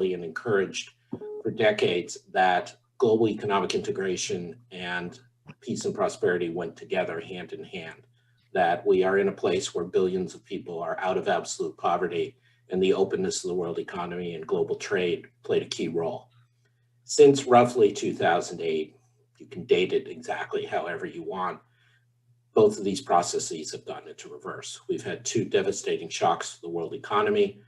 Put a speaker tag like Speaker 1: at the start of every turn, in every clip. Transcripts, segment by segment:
Speaker 1: and encouraged for decades that global economic integration and peace and prosperity went together hand in hand, that we are in a place where billions of people are out of absolute poverty, and the openness of the world economy and global trade played a key role. Since roughly 2008, you can date it exactly however you want, both of these processes have gone into reverse. We've had two devastating shocks to the world economy.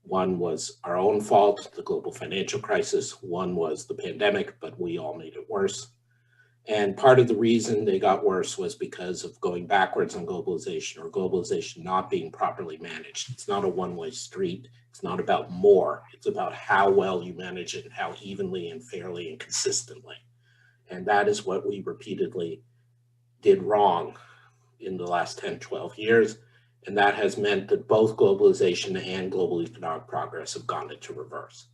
Speaker 1: One was our own fault, the global financial crisis. One was the pandemic, but we all made it worse. And part of the reason they got worse was because of going backwards on globalization, or globalization not being properly managed. It's not a one-way street. It's not about more. It's about how well you manage it and how evenly and fairly and consistently. And that is what we repeatedly did wrong in the last 10, 12 years. And that has meant that both globalization and global economic progress have gone into reverse.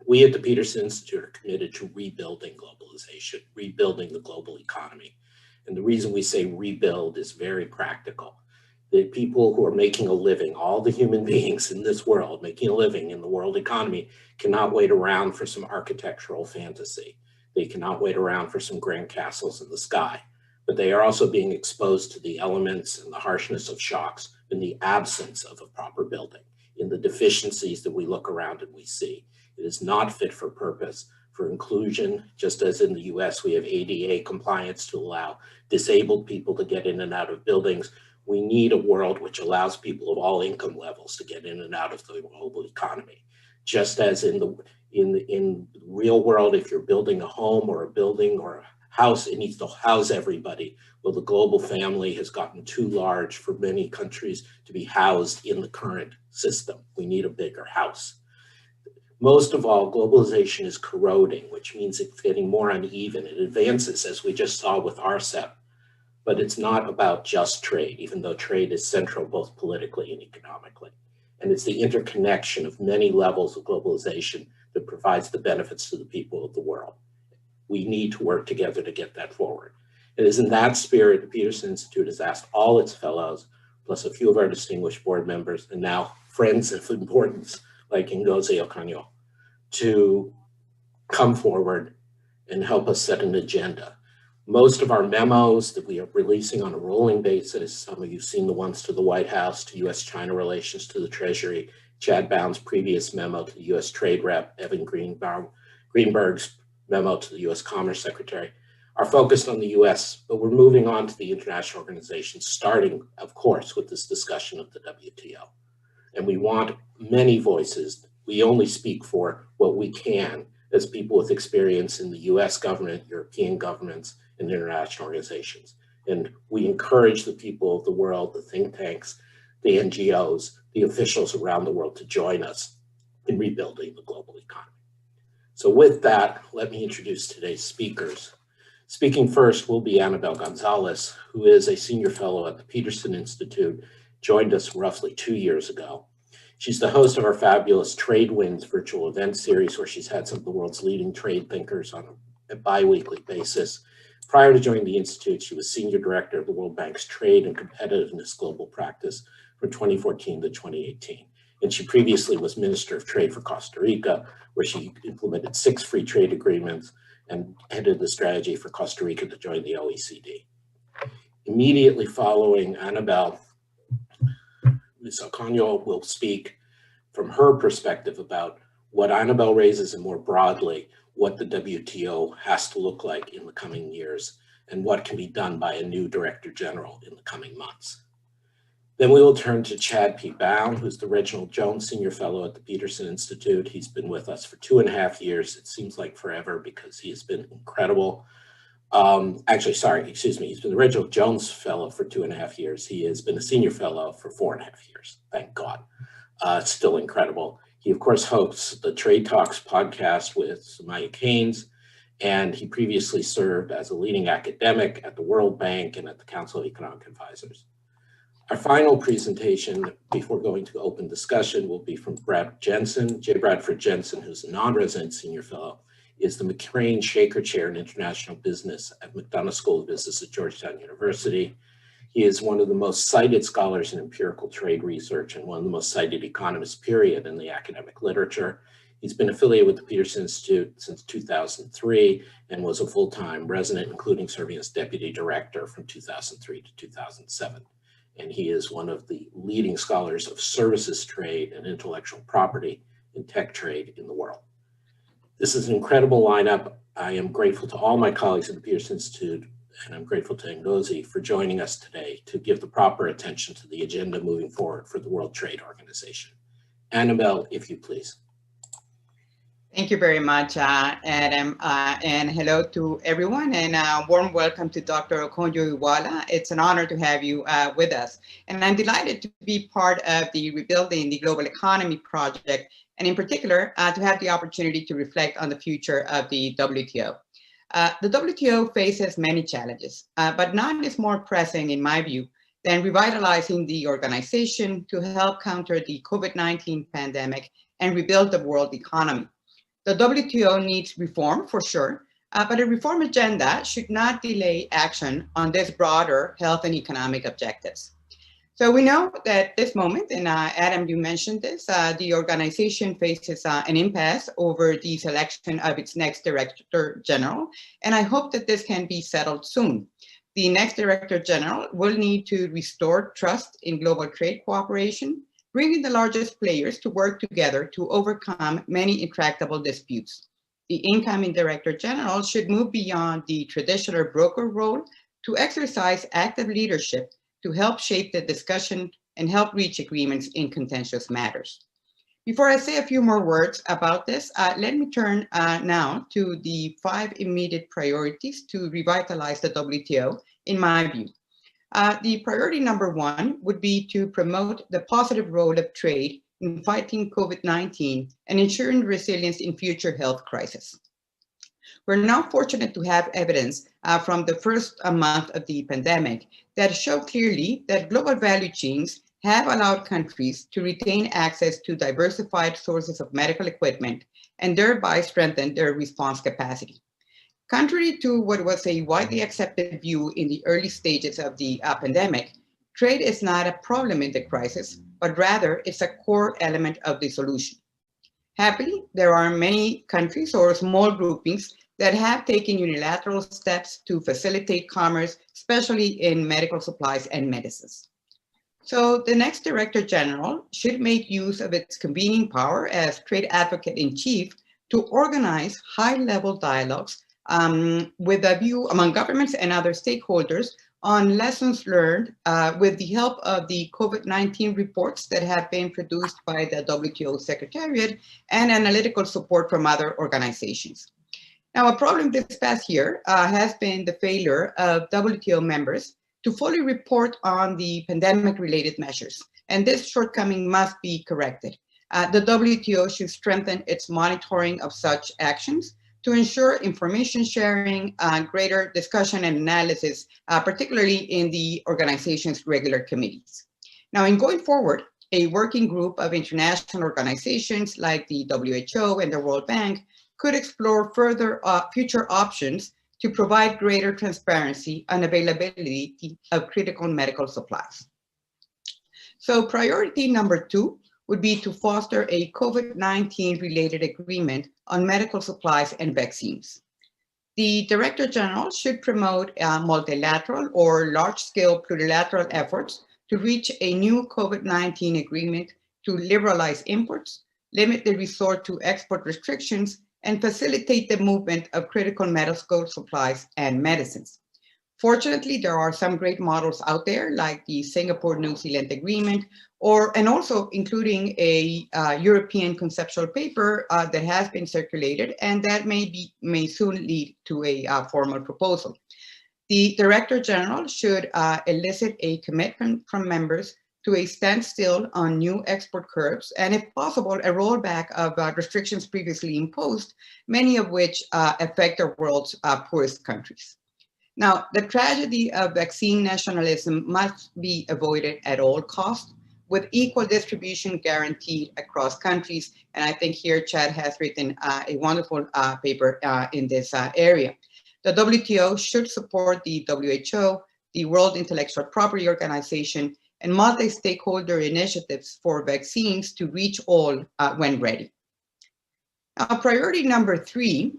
Speaker 1: We at the Peterson Institute are committed to rebuilding globalization, rebuilding the global economy. And the reason we say rebuild is very practical. The people who are making a living, all the human beings in this world making a living in the world economy, cannot wait around for some architectural fantasy. They cannot wait around for some grand castles in the sky. But they are also being exposed to the elements and the harshness of shocks in the absence of a proper building, in the deficiencies that we look around and we see. It is not fit for purpose for inclusion, just as in the US we have ADA compliance to allow disabled people to get in and out of buildings. We need a world which allows people of all income levels to get in and out of the global economy. Just as in the real world, if you're building a home or a building or a house, it needs to house everybody. Well, the global family has gotten too large for many countries to be housed in the current system. We need a bigger house. Most of all, globalization is corroding, which means it's getting more uneven. It advances, as we just saw with RCEP, but it's not about just trade, even though trade is central both politically and economically. And it's the interconnection of many levels of globalization that provides the benefits to the people of the world. We need to work together to get that forward. It is in that spirit the Peterson Institute has asked all its fellows, plus a few of our distinguished board members, and now friends of importance like Ngozi Okonjo, to come forward and help us set an agenda. Most of our memos that we are releasing on a rolling basis, some of you've seen the ones to the White House, to US-China relations, to the Treasury, Chad Bown's previous memo to the US Trade Rep, Evan Greenberg's memo to the US Commerce Secretary, are focused on the US, but we're moving on to the international organizations, starting, of course, with this discussion of the WTO. And we want many voices. We only speak for what we can as people with experience in the US government, European governments, and international organizations. And we encourage the people of the world, the think tanks, the NGOs, the officials around the world to join us in rebuilding the global economy. So with that, let me introduce today's speakers. Speaking first will be Anabel González, who is a senior fellow at the Peterson Institute, joined us roughly 2 years ago. She's the host of our fabulous Trade Winds virtual event series, where she's had some of the world's leading trade thinkers on a bi-weekly basis. Prior to joining the Institute, she was senior director of the World Bank's Trade and Competitiveness Global Practice from 2014 to 2018. And she previously was Minister of Trade for Costa Rica, where she implemented 6 free trade agreements and headed the strategy for Costa Rica to join the OECD. Immediately following Anabel, Ms. Okonjo will speak from her perspective about what Anabel raises and more broadly, what the WTO has to look like in the coming years and what can be done by a new Director General in the coming months. Then we will turn to Chad P. Bown, who's the Reginald Jones Senior Fellow at the Peterson Institute. He's been with us for 2.5 years. It seems like forever because he has been incredible. He's been the Reginald Jones Fellow for 2.5 years. He has been a Senior Fellow for 4.5 years, thank God. Still incredible. He, of course, hosts the Trade Talks podcast with Samaya Keynes, and he previously served as a leading academic at the World Bank and at the Council of Economic Advisors. Our final presentation before going to open discussion will be from Bradford Jensen, who's a non-resident Senior Fellow, is the McCrane Shaker Chair in International Business at McDonough School of Business at Georgetown University. He is one of the most cited scholars in empirical trade research and one of the most cited economists, period, in the academic literature. He's been affiliated with the Peterson Institute since 2003 and was a full-time resident, including serving as deputy director from 2003 to 2007. And he is one of the leading scholars of services trade and intellectual property in tech trade in the world. This is an incredible lineup. I am grateful to all my colleagues at the Peterson Institute, and I'm grateful to Ngozi for joining us today to give the proper attention to the agenda moving forward for the World Trade Organization. Anabel, if you please.
Speaker 2: Thank you very much, Adam, and hello to everyone, and a warm welcome to Dr. Okonjo-Iweala. It's an honor to have you with us, and I'm delighted to be part of the Rebuilding the Global Economy project, and in particular, to have the opportunity to reflect on the future of the WTO. The WTO faces many challenges, but none is more pressing, in my view, than revitalizing the organization to help counter the COVID-19 pandemic and rebuild the world economy. The WTO needs reform for sure, but a reform agenda should not delay action on this broader health and economic objectives. So we know that at this moment, and Adam, you mentioned this, the organization faces an impasse over the selection of its next Director General, and I hope that this can be settled soon. The next Director General will need to restore trust in global trade cooperation, bringing the largest players to work together to overcome many intractable disputes. The incoming Director General should move beyond the traditional broker role to exercise active leadership to help shape the discussion and help reach agreements in contentious matters. Before I say a few more words about this, let me turn now to the 5 immediate priorities to revitalize the WTO, in my view. The priority number 1 would be to promote the positive role of trade in fighting COVID-19 and ensuring resilience in future health crises. We're now fortunate to have evidence from the first month of the pandemic that show clearly that global value chains have allowed countries to retain access to diversified sources of medical equipment and thereby strengthen their response capacity. Contrary to what was a widely accepted view in the early stages of the pandemic, trade is not a problem in the crisis, but rather it's a core element of the solution. Happily, there are many countries or small groupings that have taken unilateral steps to facilitate commerce, especially in medical supplies and medicines. So the next Director General should make use of its convening power as trade advocate in chief to organize high-level dialogues with a view among governments and other stakeholders on lessons learned with the help of the COVID-19 reports that have been produced by the WTO Secretariat and analytical support from other organizations. Now, a problem this past year has been the failure of WTO members to fully report on the pandemic-related measures, and this shortcoming must be corrected. The WTO should strengthen its monitoring of such actions to ensure information sharing, greater discussion and analysis, particularly in the organization's regular committees. Now, in going forward, a working group of international organizations like the WHO and the World Bank could explore further future options to provide greater transparency on availability of critical medical supplies. So priority number 2 would be to foster a COVID-19 related agreement on medical supplies and vaccines. The Director General should promote multilateral or large-scale plurilateral efforts to reach a new COVID-19 agreement to liberalize imports, limit the resort to export restrictions, and facilitate the movement of critical medical supplies and medicines. Fortunately, there are some great models out there like the Singapore-New Zealand Agreement, and also including a European conceptual paper that has been circulated and that may soon lead to a formal proposal. The Director General should elicit a commitment from members to a standstill on new export curbs, and if possible, a rollback of restrictions previously imposed, many of which affect the world's poorest countries. Now, the tragedy of vaccine nationalism must be avoided at all costs, with equal distribution guaranteed across countries. And I think here Chad has written a wonderful paper in this area. The WTO should support the WHO, the World Intellectual Property Organization, and multi-stakeholder initiatives for vaccines to reach all when ready. Priority number 3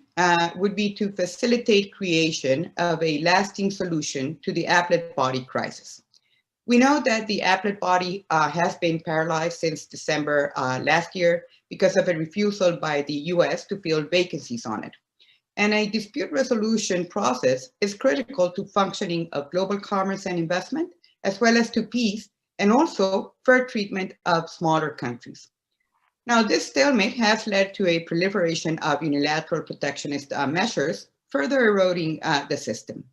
Speaker 2: would be to facilitate creation of a lasting solution to the appellate body crisis. We know that the appellate body has been paralyzed since December last year because of a refusal by the US to fill vacancies on it. And a dispute resolution process is critical to functioning of global commerce and investment, as well as to peace and also fair treatment of smaller countries. Now, this stalemate has led to a proliferation of unilateral protectionist measures, further eroding the system.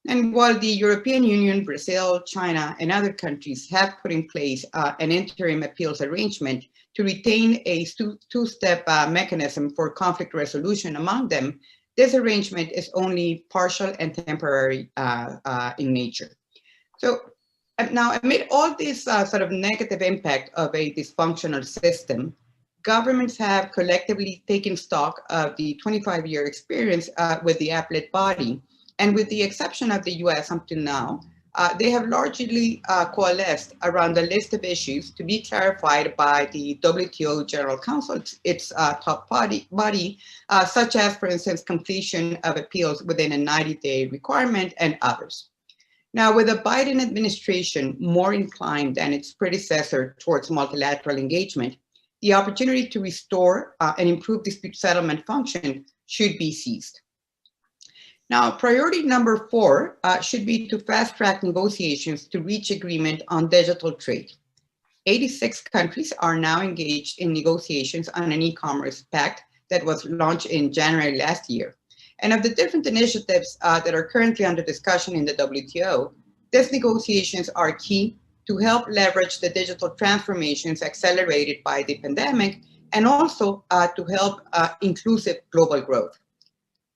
Speaker 2: And while the European Union, Brazil, China, and other countries have put in place an interim appeals arrangement to retain a two-step mechanism for conflict resolution among them, this arrangement is only partial and temporary in nature. So now, amid all this sort of negative impact of a dysfunctional system, governments have collectively taken stock of the 25-year experience with the appellate body. And with the exception of the US up to now, they have largely coalesced around a list of issues to be clarified by the WTO General Council, its top body, such as, for instance, completion of appeals within a 90-day requirement and others. Now, with the Biden administration more inclined than its predecessor towards multilateral engagement, the opportunity to restore and improve dispute settlement function should be seized. Now, priority number 4 should be to fast-track negotiations to reach agreement on digital trade. 86 countries are now engaged in negotiations on an e-commerce pact that was launched in January last year. And of the different initiatives that are currently under discussion in the WTO, these negotiations are key to help leverage the digital transformations accelerated by the pandemic and also to help inclusive global growth.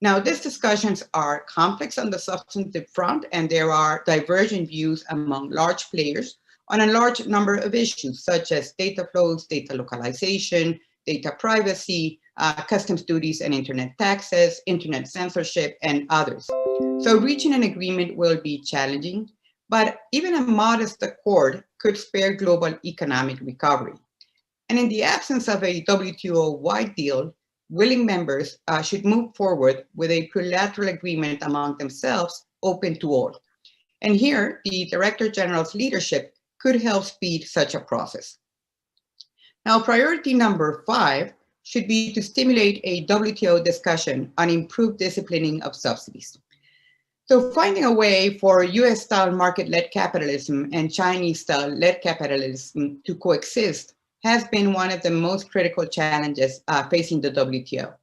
Speaker 2: Now, these discussions are complex on the substantive front, and there are divergent views among large players on a large number of issues, such as data flows, data localization, data privacy, customs duties and internet taxes, internet censorship, and others. So reaching an agreement will be challenging, but even a modest accord could spare global economic recovery. And in the absence of a WTO-wide deal, willing members should move forward with a plurilateral agreement among themselves, open to all. And here, the Director General's leadership could help speed such a process. Now, priority number 5 should be to stimulate a WTO discussion on improved disciplining of subsidies. So finding a way for US-style market-led capitalism and Chinese-style led capitalism to coexist has been one of the most critical challenges facing the WTO.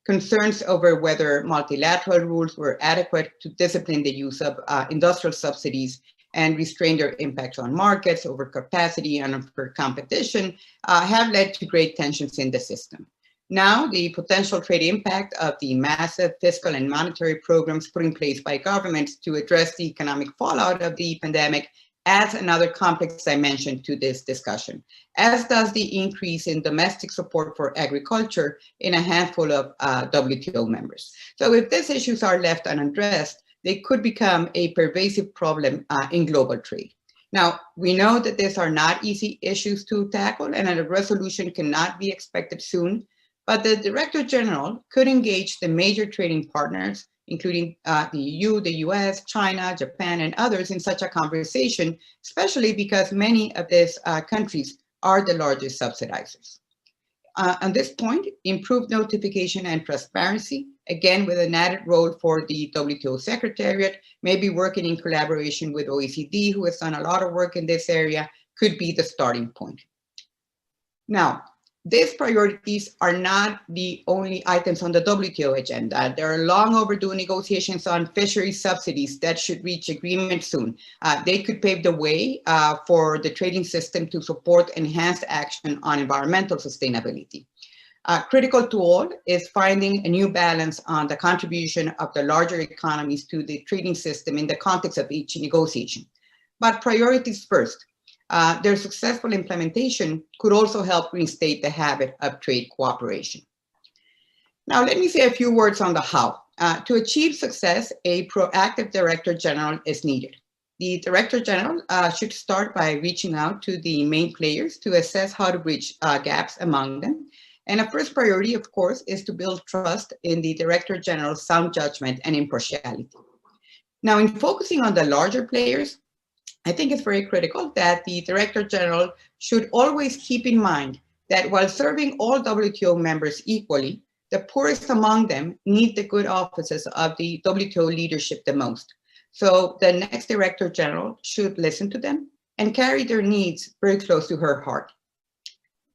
Speaker 2: Concerns over whether multilateral rules were adequate to discipline the use of industrial subsidies and restrain their impact on markets, overcapacity, and unfair competition have led to great tensions in the system. Now, the potential trade impact of the massive fiscal and monetary programs put in place by governments to address the economic fallout of the pandemic adds another complex dimension to this discussion, as does the increase in domestic support for agriculture in a handful of WTO members. So if these issues are left unaddressed, they could become a pervasive problem in global trade. Now, we know that these are not easy issues to tackle and a resolution cannot be expected soon, but the Director General could engage the major trading partners, including the EU, the US, China, Japan, and others in such a conversation, especially because many of these countries are the largest subsidizers. On this point, improved notification and transparency, again with an added role for the WTO Secretariat, maybe working in collaboration with OECD, who has done a lot of work in this area, could be the starting point. Now, these priorities are not the only items on the WTO agenda. There are long overdue negotiations on fisheries subsidies that should reach agreement soon. They could pave the way for the trading system to support enhanced action on environmental sustainability. Critical to all is finding a new balance on the contribution of the larger economies to the trading system in the context of each negotiation. But priorities first. Their successful implementation could also help reinstate the habit of trade cooperation. Now, let me say a few words on the how. To achieve success, a proactive Director General is needed. The Director General should start by reaching out to the main players to assess how to bridge gaps among them. And a first priority, of course, is to build trust in the Director General's sound judgment and impartiality. Now, in focusing on the larger players, I think it's very critical that the Director General should always keep in mind that while serving all WTO members equally, the poorest among them need the good offices of the WTO leadership the most. So the next Director General should listen to them and carry their needs very close to her heart.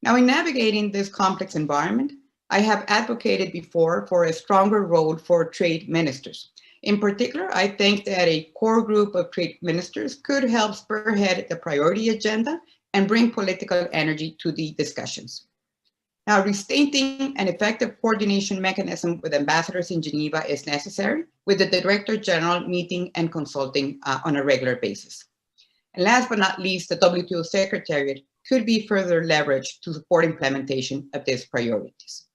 Speaker 2: Now, in navigating this complex environment, I have advocated before for a stronger role for trade ministers. In particular, I think that a core group of trade ministers could help spearhead the priority agenda and bring political energy to the discussions. Now, restating an effective coordination mechanism with ambassadors in Geneva is necessary, with the Director General meeting and consulting on a regular basis. And last but not least, the WTO Secretariat could be further leveraged to support implementation of these priorities.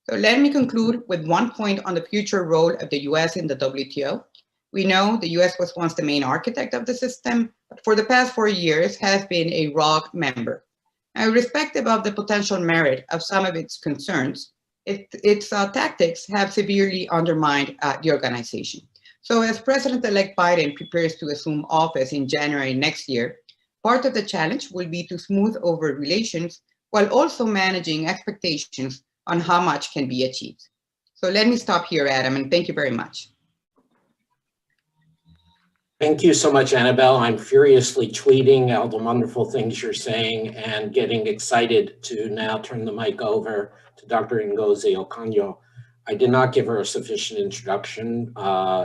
Speaker 2: So let me conclude with one point on the future role of the US in the WTO. We know the US was once the main architect of the system, but for the past 4 years has been a ROG member. Now, irrespective of the potential merit of some of its concerns, its tactics have severely undermined the organization. So as President-elect Biden prepares to assume office in January next year, part of the challenge will be to smooth over relations while also managing expectations on how much can be achieved. So let me stop here, Adam, and thank you very much.
Speaker 1: Thank you so much, Annabelle. I'm furiously tweeting all the wonderful things you're saying and getting excited to now turn the mic over to Dr. Ngozi Okonjo. I did not give her a sufficient introduction.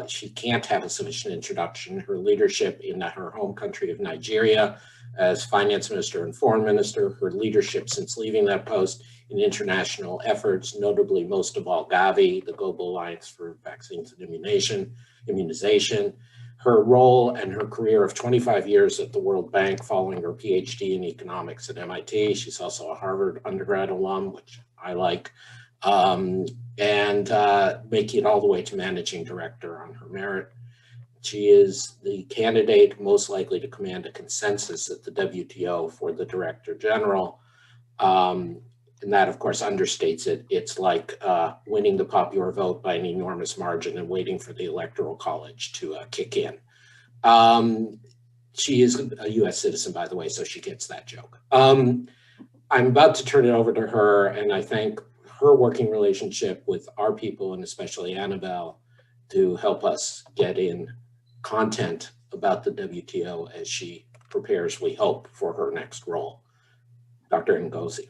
Speaker 1: She can't have a sufficient introduction. Her leadership in her home country of Nigeria as finance minister and foreign minister, her leadership since leaving that post in international efforts, notably most of all Gavi, the Global Alliance for Vaccines and Immunization, her role and her career of 25 years at the World Bank following her PhD in economics at MIT. She's also a Harvard undergrad alum, which I like, and making it all the way to managing director on her merit. She is the candidate most likely to command a consensus at the WTO for the Director General. And that, of course, understates it. It's like winning the popular vote by an enormous margin and waiting for the Electoral College to kick in. She is a US citizen, by the way, so she gets that joke. I'm about to turn it over to her, and I thank her working relationship with our people, and especially Annabelle, to help us get in content about the WTO as she prepares, we hope, for her next role. Dr. Ngozi.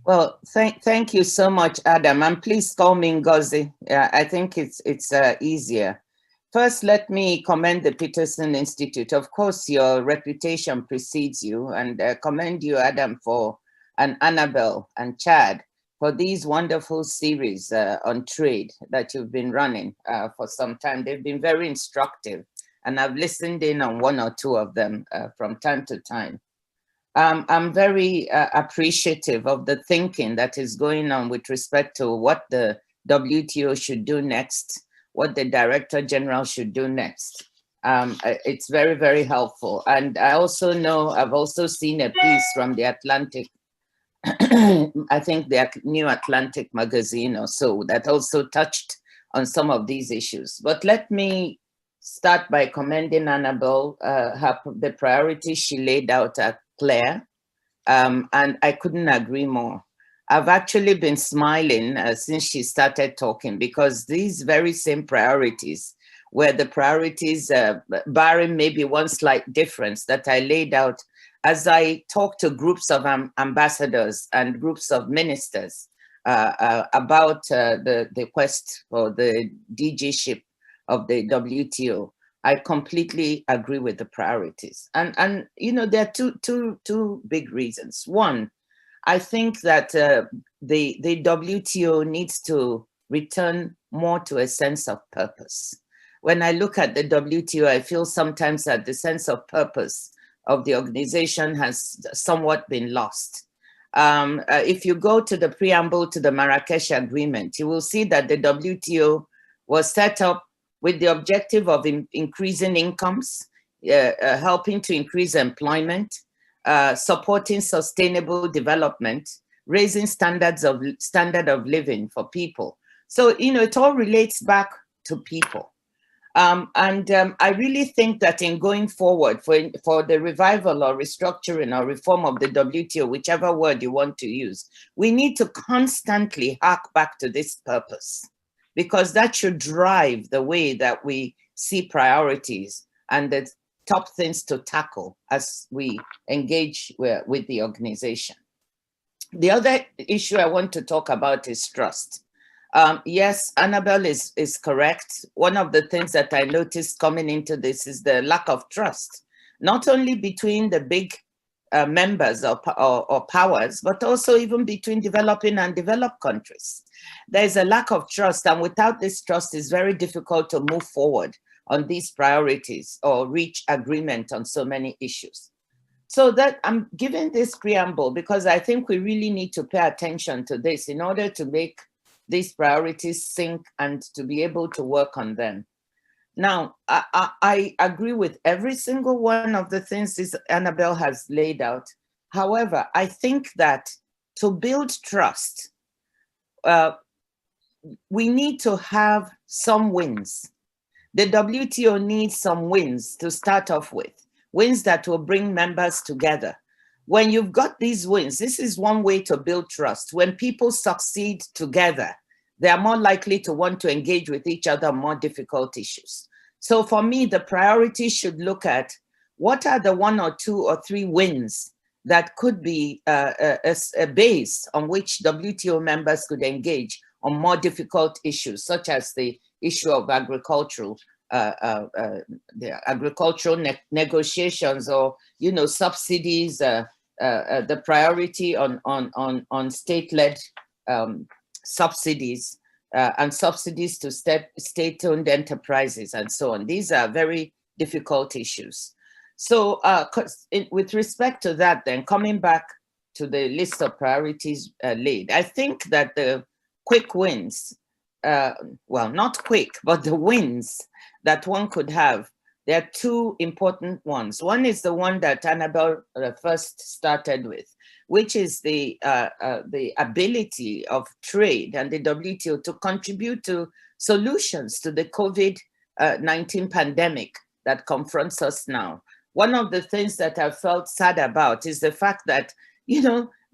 Speaker 3: Well, thank you so much, Adam, and please call me Ngozi. I think it's easier. First, let me commend the Peterson Institute. Of course, your reputation precedes you, and commend you, Adam, and Annabelle and Chad for these wonderful series on trade that you've been running for some time. They've been very instructive, and I've listened in on one or two of them from time to time. I'm very appreciative of the thinking that is going on with respect to what the WTO should do next, what the Director General should do next. It's very, very helpful. And I also know, I've also seen a piece from the Atlantic, I think the New Atlantic magazine or so, that also touched on some of these issues. But let me start by commending Annabelle. The priorities she laid out are clear, and I couldn't agree more. I've actually been smiling since she started talking, because these very same priorities were the priorities, barring maybe one slight difference, that I laid out as I talked to groups of ambassadors and groups of ministers about the quest for the DG-ship of the WTO. I completely agree with the priorities. And you know, there are two big reasons. One, I think that the WTO needs to return more to a sense of purpose. When I look at the WTO, I feel sometimes that the sense of purpose of the organization has somewhat been lost. If you go to the preamble to the Marrakesh Agreement, you will see that the WTO was set up with the objective of increasing incomes, helping to increase employment, supporting sustainable development, raising standard of living for people. So, you know, it all relates back to people. I really think that in going forward for the revival or restructuring or reform of the WTO, whichever word you want to use, we need to constantly hark back to this purpose, because that should drive the way that we see priorities and the top things to tackle as we engage with the organization. The other issue I want to talk about is trust. Yes, Anabel is correct. One of the things that I noticed coming into this is the lack of trust, not only between the big members or powers, but also even between developing and developed countries. There's a lack of trust, and without this trust, it's very difficult to move forward on these priorities or reach agreement on so many issues. So that I'm giving this preamble because I think we really need to pay attention to this in order to make these priorities sink and to be able to work on them. Now, I agree with every single one of the things this Anabel has laid out. However, I think that to build trust, we need to have some wins. The WTO needs some wins to start off with, wins that will bring members together. When you've got these wins, this is one way to build trust. When people succeed together, they are more likely to want to engage with each other on more difficult issues. So for me, the priority should look at what are the 1 or 2 or 3 wins that could be a base on which WTO members could engage on more difficult issues, such as the issue of agricultural negotiations, or subsidies, the priority on state-led subsidies and subsidies to state-owned enterprises and so on. These are very difficult issues. So with respect to that, then coming back to the list of priorities laid, I think that the quick wins, well, not quick, but the wins that one could have, there are 2 important ones. One is the one that Anabel first started with, which is the ability of trade and the WTO to contribute to solutions to the COVID-19 pandemic that confronts us now. One of the things that I felt sad about is the fact that,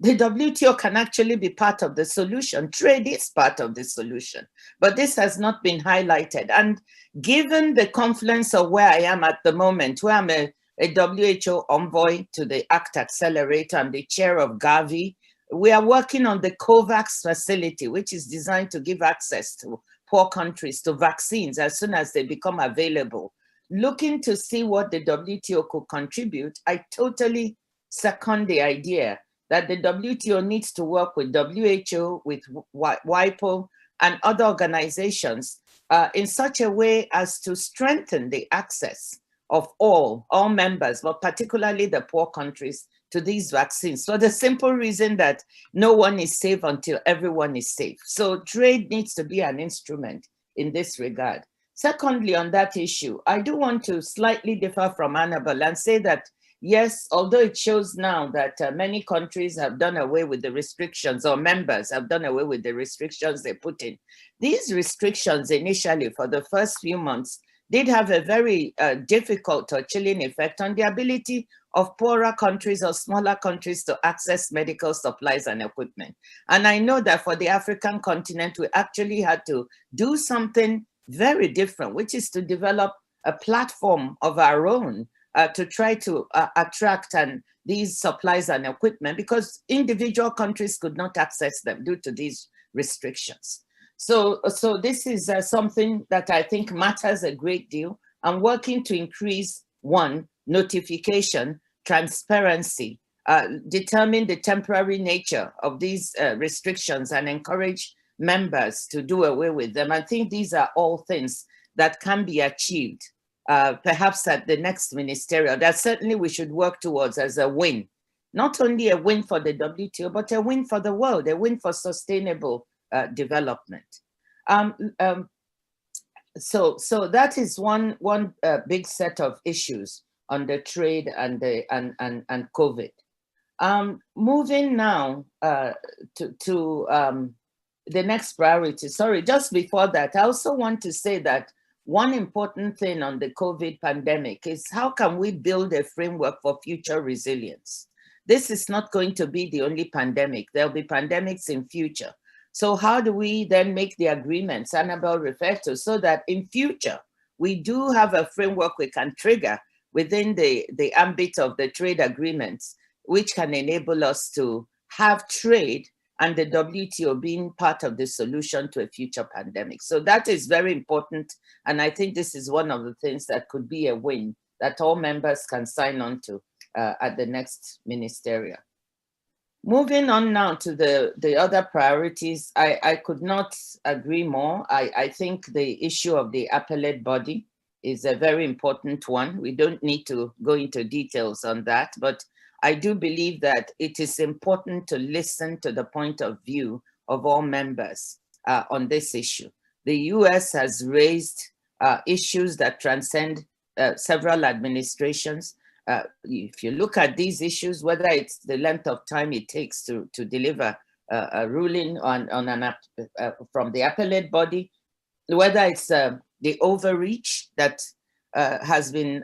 Speaker 3: the WTO can actually be part of the solution. Trade is part of the solution, but this has not been highlighted. And given the confluence of where I am at the moment, where I'm a WHO envoy to the ACT Accelerator, I'm the chair of Gavi, we are working on the COVAX facility, which is designed to give access to poor countries to vaccines as soon as they become available. Looking to see what the WTO could contribute, I totally second the idea that the WTO needs to work with WHO, with WIPO, and other organizations in such a way as to strengthen the access of all members, but particularly the poor countries, to these vaccines, for the simple reason that no one is safe until everyone is safe. So trade needs to be an instrument in this regard. Secondly, on that issue, I do want to slightly differ from Anabel and say that, yes, although it shows now that many countries have done away with the restrictions, or members have done away with the restrictions they put in, these restrictions initially for the first few months did have a very difficult or chilling effect on the ability of poorer countries or smaller countries to access medical supplies and equipment. And I know that for the African continent, we actually had to do something very different, which is to develop a platform of our own to try to attract these supplies and equipment, because individual countries could not access them due to these restrictions. So this is something that I think matters a great deal, and working to increase, 1, notification, transparency, determine the temporary nature of these restrictions and encourage members to do away with them. I think these are all things that can be achieved perhaps at the next ministerial, that certainly we should work towards as a win. Not only a win for the WTO, but a win for the world, a win for sustainable development. So that is one big set of issues on the trade and COVID. Moving now to the next priority. Sorry, just before that, I also want to say that one important thing on the COVID pandemic is how can we build a framework for future resilience? This is not going to be the only pandemic. There'll be pandemics in future. So how do we then make the agreements Anabel referred to so that in future, we do have a framework we can trigger within the ambit of the trade agreements, which can enable us to have trade and the WTO being part of the solution to a future pandemic. So that is very important. And I think this is one of the things that could be a win that all members can sign on to at the next ministerial. Moving on now to the other priorities, I could not agree more. I think the issue of the appellate body is a very important one. We don't need to go into details on that, but I do believe that it is important to listen to the point of view of all members on this issue. The US has raised issues that transcend several administrations. If you look at these issues, whether it's the length of time it takes to deliver a ruling from the appellate body, whether it's the overreach that has been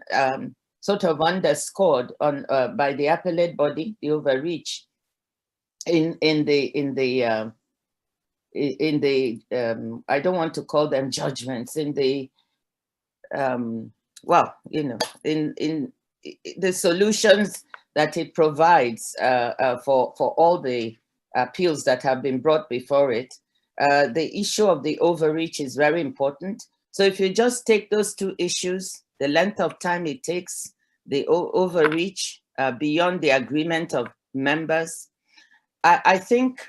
Speaker 3: sort of underscored on by the appellate body, the overreach in the I don't want to call them judgments, in the well, you know, in the solutions that it provides for all the appeals that have been brought before it. The issue of the overreach is very important. So if you just take those two issues, the length of time it takes, the overreach beyond the agreement of members, I think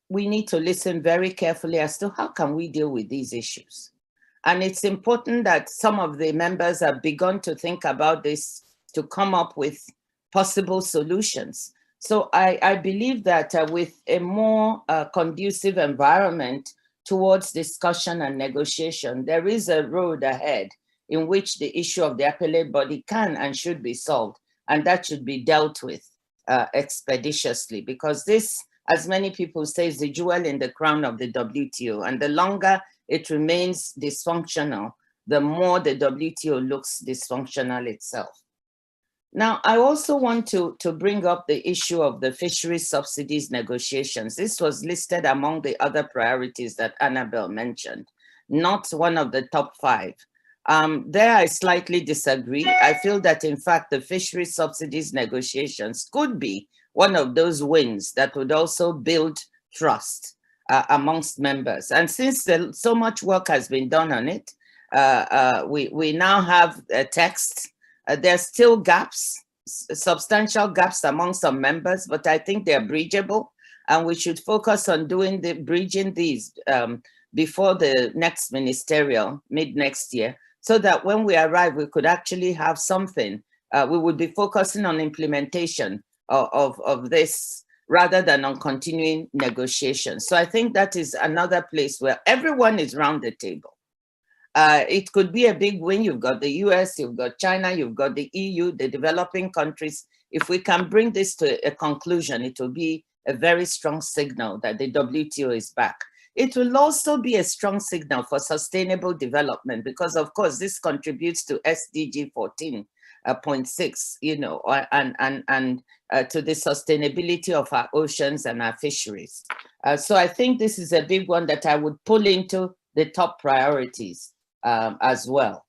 Speaker 3: we need to listen very carefully as to how can we deal with these issues. And it's important that some of the members have begun to think about this to come up with possible solutions. So I believe that with a more conducive environment towards discussion and negotiation, there is a road ahead in which the issue of the appellate body can and should be solved. And that should be dealt with expeditiously, because this, as many people say, is the jewel in the crown of the WTO. And the longer it remains dysfunctional, the more the WTO looks dysfunctional itself. Now, I also want to bring up the issue of the fisheries subsidies negotiations. This was listed among the other priorities that Anabel mentioned, not one of the top 5. There I slightly disagree. I feel that, in fact, the fisheries subsidies negotiations could be one of those wins that would also build trust amongst members. And since so much work has been done on it, we now have a text. There's still gaps, substantial gaps among some members, but I think they're bridgeable, and we should focus on bridging these before the next ministerial, mid next year, so that when we arrive, we could actually have something. We would be focusing on implementation of this rather than on continuing negotiations. So I think that is another place where everyone is round the table. It could be a big win. You've got the US, you've got China, you've got the EU, the developing countries. If we can bring this to a conclusion, it will be a very strong signal that the WTO is back. It will also be a strong signal for sustainable development, because of course this contributes to SDG 14.6, you know, and to the sustainability of our oceans and our fisheries. So I think this is a big one that I would pull into the top priorities as well.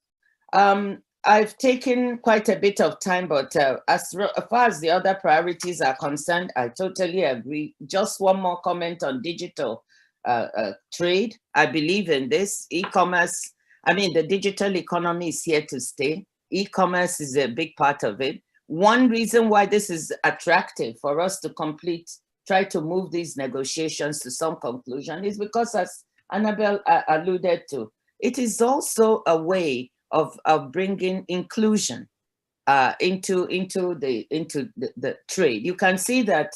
Speaker 3: I've taken quite a bit of time, but as far as the other priorities are concerned, I totally agree. Just one more comment on digital trade. I believe in this. E-commerce, I mean, the digital economy is here to stay. E-commerce is a big part of it. One reason why this is attractive for us to try to move these negotiations to some conclusion is because, as Anabel alluded to, it is also a way of bringing inclusion into the trade. You can see that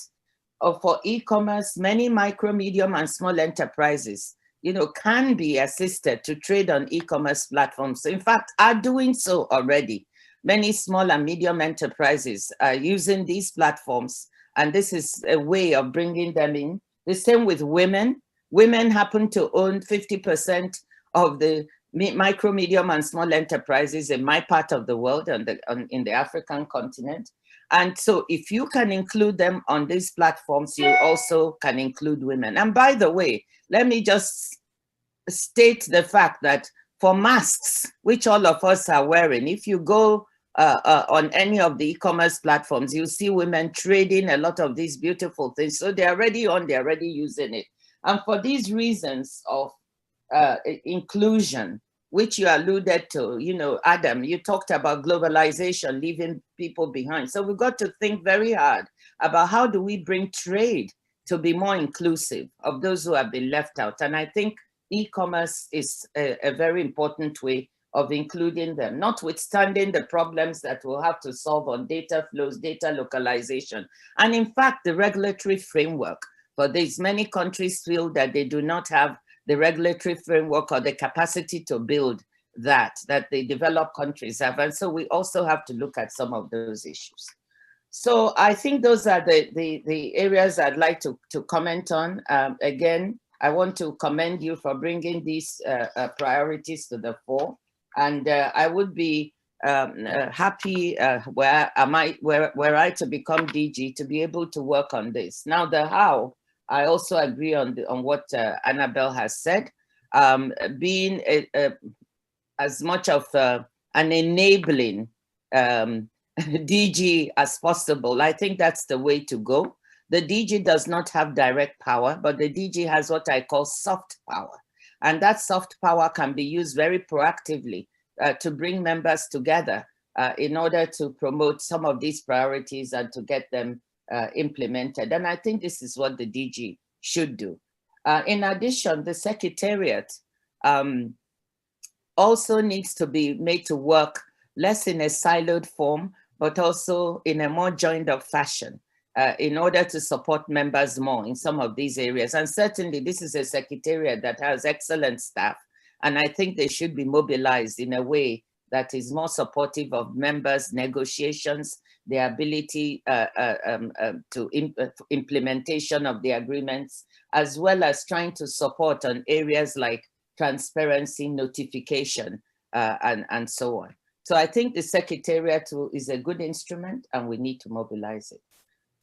Speaker 3: for e-commerce, many micro, medium, and small enterprises, you know, can be assisted to trade on e-commerce platforms. So in fact, are doing so already. many small and medium enterprises are using these platforms, and this is a way of bringing them in. The same with women. Women happen to own 50% of the micro, medium, and small enterprises in my part of the world, in the African continent. And so if you can include them on these platforms, you also can include women. And by the way, let me just state the fact that for masks, which all of us are wearing, if you go on any of the e-commerce platforms, you see women trading a lot of these beautiful things. So they're already on, they're already using it. And for these reasons of inclusion, which you alluded to, you know, Adam, you talked about globalization, leaving people behind. So we've got to think very hard about how do we bring trade to be more inclusive of those who have been left out. And I think e-commerce is a very important way of including them, notwithstanding the problems that we'll have to solve on data flows, data localization. And in fact, the regulatory framework for this, many countries feel that they do not have the regulatory framework or the capacity to build that the developed countries have. And so we also have to look at some of those issues. So I think those are the areas I'd like to comment on. Again, I want to commend you for bringing these priorities to the fore. And I would be happy were I to become DG to be able to work on this. Now the how, I also agree on what Anabel has said, being as much of an enabling DG as possible. I think that's the way to go. The DG does not have direct power, but the DG has what I call soft power. And that soft power can be used very proactively to bring members together in order to promote some of these priorities and to get them implemented. And I think this is what the DG should do. In addition, the Secretariat also needs to be made to work less in a siloed form, but also in a more joined up fashion in order to support members more in some of these areas. And certainly this is a Secretariat that has excellent staff, and I think they should be mobilized in a way that is more supportive of members' negotiations, their ability to implementation of the agreements, as well as trying to support on areas like transparency, notification, and so on. So I think the Secretariat is a good instrument and we need to mobilize it.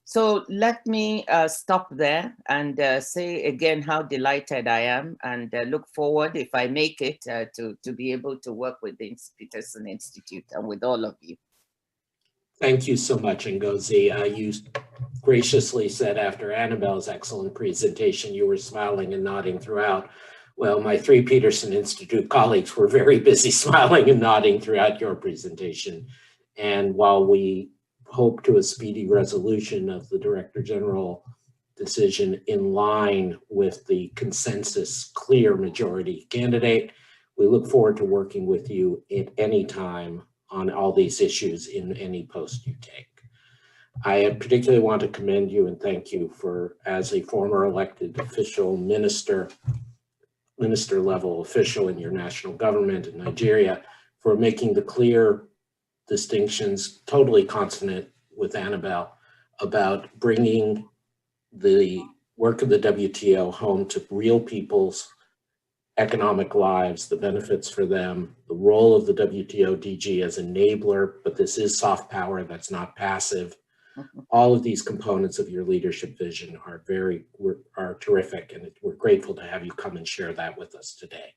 Speaker 3: So let me stop there and say again how delighted I am and look forward, if I make it, to be able to work with the Peterson Institute and with all of you.
Speaker 1: Thank you so much, Ngozi. You graciously said after Anabel's excellent presentation, you were smiling and nodding throughout. Well, my 3 Peterson Institute colleagues were very busy smiling and nodding throughout your presentation. And while we hope to a speedy resolution of the Director General decision in line with the consensus clear majority candidate, we look forward to working with you at any time on all these issues in any post you take. I particularly want to commend you and thank you for, as a former elected official, minister level official in your national government in Nigeria, for making the clear distinctions, totally consonant with Anabel, about bringing the work of the WTO home to real people's economic lives, the benefits for them, the role of the WTO DG as enabler, but this is soft power, that's not passive. All of these components of your leadership vision are terrific, and we're grateful to have you come and share that with us today.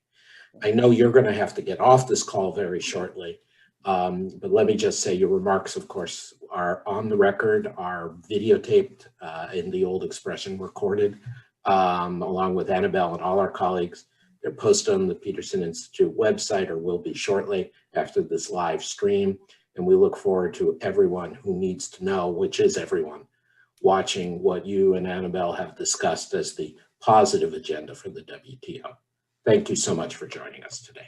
Speaker 1: I know you're going to have to get off this call very shortly, but let me just say your remarks, of course, are on the record, are videotaped, in the old expression, recorded, along with Anabel and all our colleagues. They're posted on the Peterson Institute website, or will be shortly after this live stream. And we look forward to everyone who needs to know, which is everyone, watching what you and Anabel have discussed as the positive agenda for the WTO. Thank you so much for joining us today.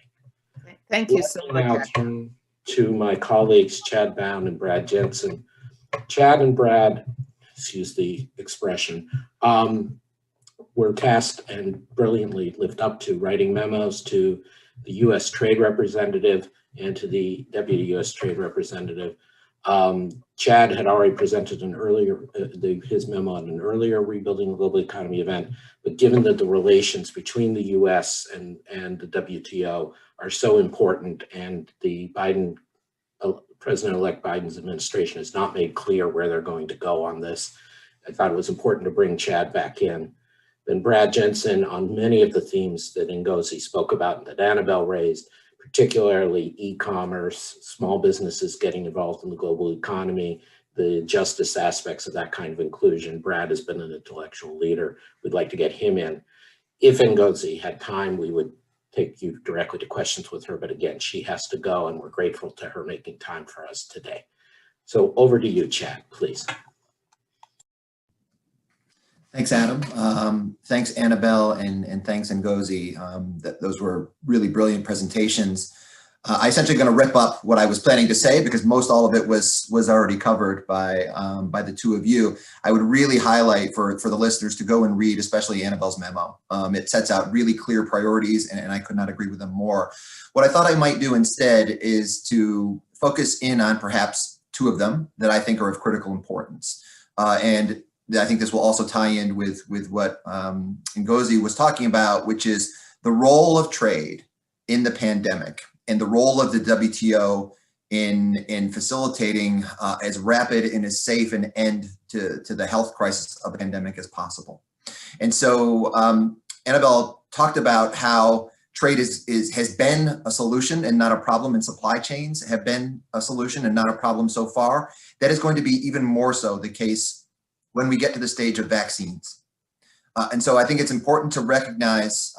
Speaker 3: Thank you so much.
Speaker 1: Now turn to my colleagues, Chad Bown and Brad Jensen. Chad and Brad, excuse the expression, were tasked and brilliantly lived up to writing memos to the U.S. Trade Representative and to the Deputy U.S. Trade Representative. Chad had already presented an earlier, his memo at an earlier Rebuilding the Global Economy event, but given that the relations between the U.S. and the WTO are so important, and the President-elect Biden's administration has not made clear where they're going to go on this, I thought it was important to bring Chad back in. Then Brad Jensen on many of the themes that Ngozi spoke about and that Anabel raised, particularly e-commerce, small businesses getting involved in the global economy, the justice aspects of that kind of inclusion. Brad has been an intellectual leader. We'd like to get him in. If Ngozi had time, we would take you directly to questions with her, but again, she has to go, and we're grateful to her making time for us today. So over to you, Chad, please.
Speaker 4: Thanks, Adam. Thanks, Anabel, and thanks, Ngozi. Those were really brilliant presentations. I essentially going to rip up what I was planning to say because most all of it was already covered by the two of you. I would really highlight for the listeners to go and read, especially Anabel's memo. It sets out really clear priorities, and I could not agree with them more. What I thought I might do instead is to focus in on perhaps two of them that I think are of critical importance. And I think this will also tie in with what Ngozi was talking about, which is the role of trade in the pandemic and the role of the WTO in facilitating as rapid and as safe an end to the health crisis of the pandemic as possible. And so Anabel talked about how trade has been a solution and not a problem, and supply chains have been a solution and not a problem so far. That is going to be even more so the case when we get to the stage of vaccines. And so I think it's important to recognize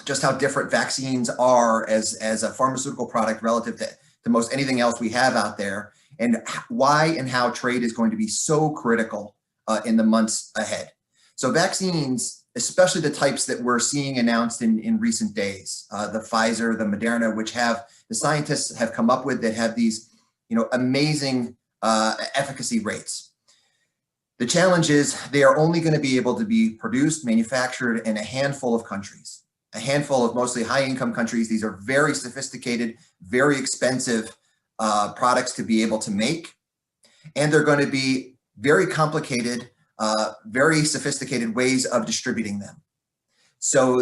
Speaker 4: just how different vaccines are as a pharmaceutical product relative to most anything else we have out there, and why and how trade is going to be so critical in the months ahead. So vaccines, especially the types that we're seeing announced in recent days, the Pfizer, the Moderna, which the scientists have come up with that have these amazing efficacy rates. The challenge is they are only going to be able to be produced, manufactured in a handful of countries, a handful of mostly high-income countries. These are very sophisticated, very expensive products to be able to make, and they're going to be very complicated, very sophisticated ways of distributing them. So,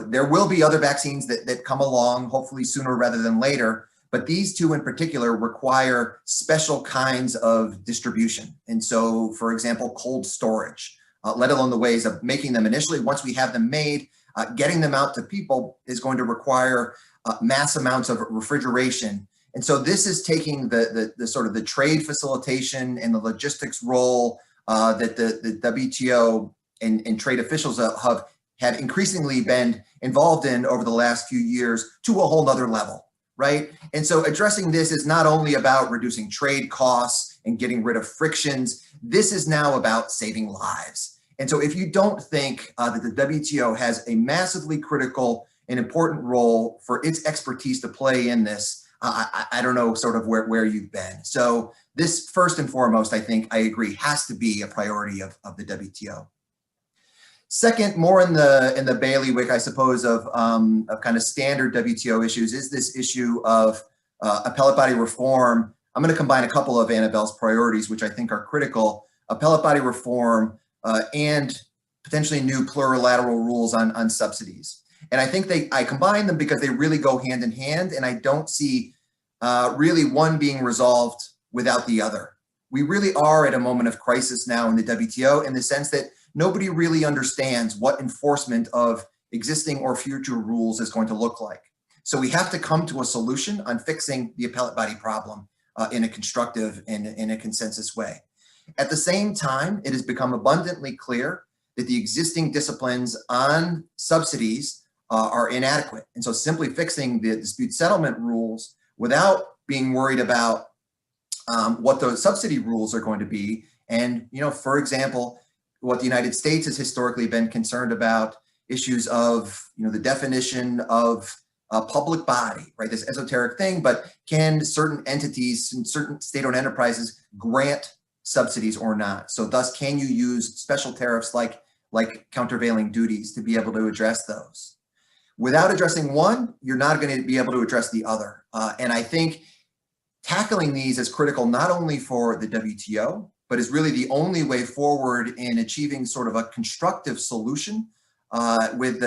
Speaker 4: there will be other vaccines that come along, hopefully sooner rather than later, but these two in particular require special kinds of distribution. And so, for example, cold storage, let alone the ways of making them initially. Once we have them made, getting them out to people is going to require mass amounts of refrigeration. And so this is taking the sort of the trade facilitation and the logistics role that the WTO and trade officials have increasingly been involved in over the last few years to a whole nother level. Right? And so addressing this is not only about reducing trade costs and getting rid of frictions, this is now about saving lives. And so if you don't think that the WTO has a massively critical and important role for its expertise to play in this, I don't know sort of where you've been. So this, first and foremost, I think I agree, has to be a priority of the WTO. Second, more in the bailiwick, I suppose, of kind of standard WTO issues is this issue of appellate body reform. I'm going to combine a couple of Anabel's priorities, which I think are critical: appellate body reform and potentially new plurilateral rules on subsidies. And I think I combine them because they really go hand in hand, and I don't see really one being resolved without the other. We really are at a moment of crisis now in the WTO in the sense that nobody really understands what enforcement of existing or future rules is going to look like. So we have to come to a solution on fixing the appellate body problem in a constructive and in a consensus way. At the same time, it has become abundantly clear that the existing disciplines on subsidies are inadequate. And so simply fixing the dispute settlement rules without being worried about what those subsidy rules are going to be. And, for example, what the United States has historically been concerned about, issues of, the definition of a public body, right? This esoteric thing, but can certain entities and certain state-owned enterprises grant subsidies or not? So thus, can you use special tariffs like countervailing duties to be able to address those? Without addressing one, you're not going to be able to address the other. And I think tackling these is critical not only for the WTO, but is really the only way forward in achieving sort of a constructive solution with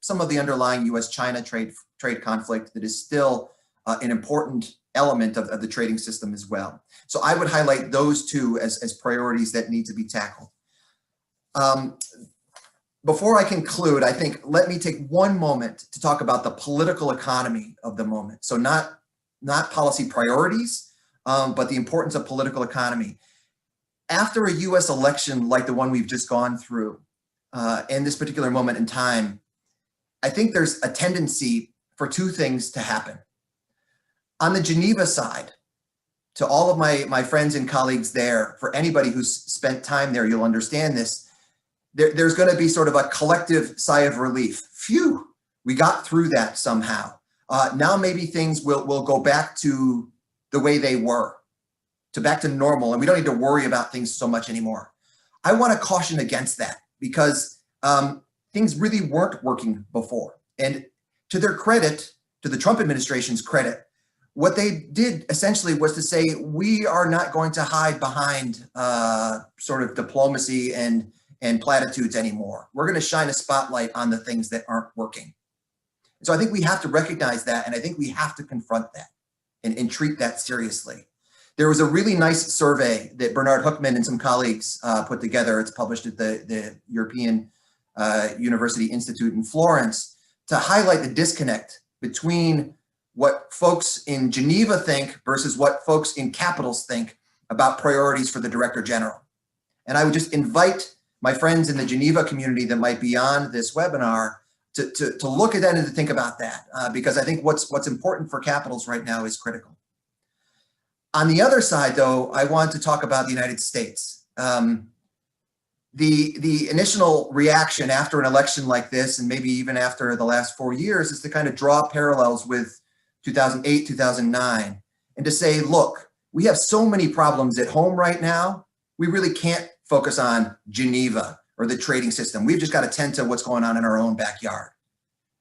Speaker 4: some of the underlying U.S.-China trade conflict that is still an important element of the trading system as well. So I would highlight those two as priorities that need to be tackled. Before I conclude, I think let me take one moment to talk about the political economy of the moment. So not policy priorities, but the importance of political economy. After a US election like the one we've just gone through, in this particular moment in time, I think there's a tendency for two things to happen. On the Geneva side, to all of my friends and colleagues there, for anybody who's spent time there, you'll understand this, there's going to be sort of a collective sigh of relief. Phew, we got through that somehow. Now maybe things will go back to the way they were, back to normal, and we don't need to worry about things so much anymore. I want to caution against that because things really weren't working before. And to their credit, to the Trump administration's credit, what they did essentially was to say, we are not going to hide behind sort of diplomacy and platitudes anymore. We're going to shine a spotlight on the things that aren't working. So I think we have to recognize that, and I think we have to confront that and treat that seriously. There was a really nice survey that Bernard Hoekman and some colleagues put together. It's published at the European University Institute in Florence to highlight the disconnect between what folks in Geneva think versus what folks in capitals think about priorities for the Director General. And I would just invite my friends in the Geneva community that might be on this webinar to look at that and to think about that, because I think what's important for capitals right now is critical. On the other side, though, I want to talk about the United States. The initial reaction after an election like this, and maybe even after the last 4 years, is to kind of draw parallels with 2008, 2009, and to say, look, we have so many problems at home right now, we really can't focus on Geneva or the trading system. We've just got to tend to what's going on in our own backyard.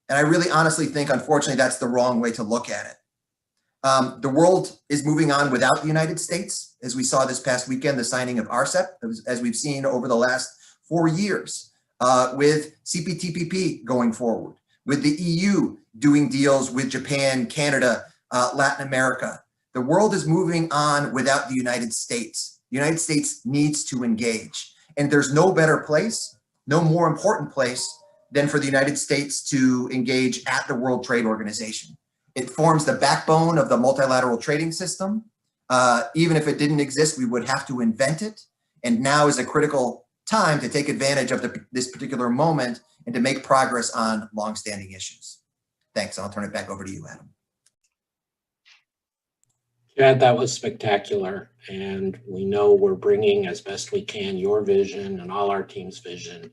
Speaker 4: And I really honestly think, unfortunately, that's the wrong way to look at it. The world is moving on without the United States, as we saw this past weekend, the signing of RCEP, as we've seen over the last 4 years, with CPTPP going forward, with the EU doing deals with Japan, Canada, Latin America. The world is moving on without the United States. The United States needs to engage. And there's no better place, no more important place than for the United States to engage at the World Trade Organization. It forms the backbone of the multilateral trading system. Even if it didn't exist, we would have to invent it. And now is a critical time to take advantage of this particular moment and to make progress on longstanding issues. Thanks. I'll turn it back over to you, Adam.
Speaker 1: Chad, that was spectacular. And we know we're bringing as best we can your vision and all our team's vision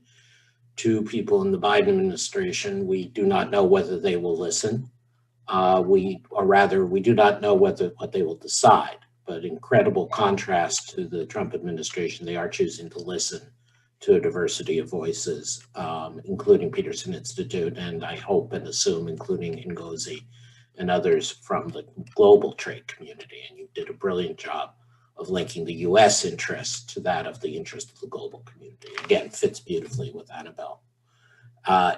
Speaker 1: to people in the Biden administration. We do not know whether they will listen. We do not know what they will decide, but incredible contrast to the Trump administration, they are choosing to listen to a diversity of voices, including Peterson Institute, and I hope and assume including Ngozi and others from the global trade community. And you did a brilliant job of linking the US interest to that of the interest of the global community. Again, fits beautifully with Anabel.